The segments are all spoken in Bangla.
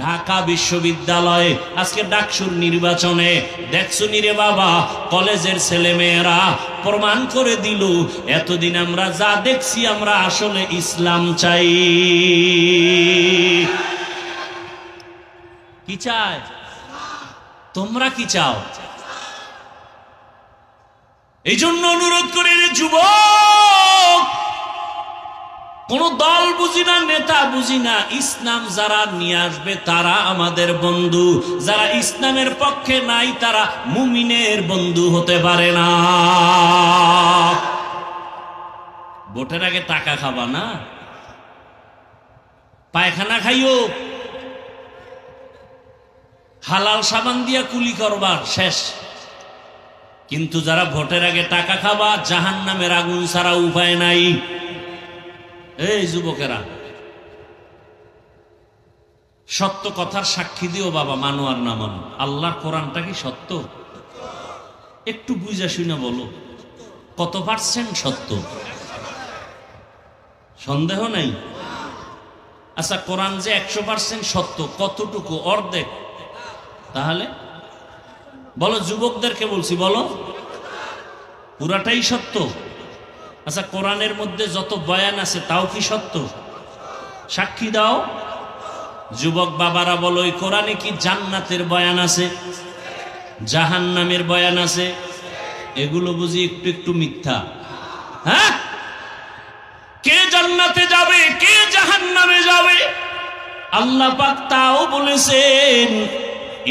ঢাকা বিশ্ববিদ্যালয়ে আজকে ডাকসুর নির্বাচনে দেখছো নি রে বাবা, কলেজের ছেলেমেয়েরা প্রমাণ করে দিল এতদিন আমরা যা দেখছি আমরা আসলে ইসলাম চাই। কি চাই? তোমরা কি চাও? এই জন্য অনুরোধ করে রে যুবক, কোন দল বুঝি না, নেতা বুঝি না, ইসলাম যারা নিয়ে আসবে তারা আমাদের বন্ধু, যারা ইসলামের পক্ষে নাই তারা মুমিনের বন্ধু হতে পারে না। ভোটের আগে টাকা খাবা না, পায়খানা খাইও, হালাল সাবান দিয়া কুলি করবার শেষ। কিন্তু যারা ভোটের আগে টাকা খাবা, জাহান্নামের আগুন ছাড়া উপায় নাই। এই যুবকেরা, সত্য কথার সাক্ষী দিও বাবা, মানো আর না মানো, আল্লাহর কোরআনটা কি সত্য? একটু বুঝা শুনে বলো, কত পার্সেন্ট সত্য? সন্দেহ নাই? আচ্ছা, কোরআন যে 100% সত্য, কতটুকু? অর্ধেক। তাহলে বলো, যুবকদেরকে বলছি, বলো পুরাটাই সত্য? আচ্ছা, কোরআনের মধ্যে যত বয়ান আছে তাও কি সত্য? সাক্ষী দাও। যুবক বাবারা বলো, এই কোরআনে কি জান্নাতের বয়ান আছে, জাহান্নামের বয়ান আছে? এগুলো বুঝি একটু একটু মিথ্যা? হ্যাঁ, কে জান্নাতে যাবে কে জাহান্নামে যাবে আল্লাহ পাক তাও বলেছেন,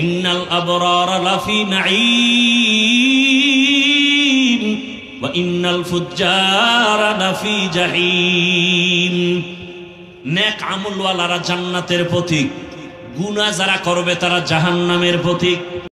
ইন্নাল আবরারা লাফি নাঈম ওয়া ইন্নাল ফুজ্জারা লাফি জাহিম। নেক আমলওয়ালারা জান্নাতের পথিক, গুনাহ যারা করবে তারা জাহান্নামের পথিক।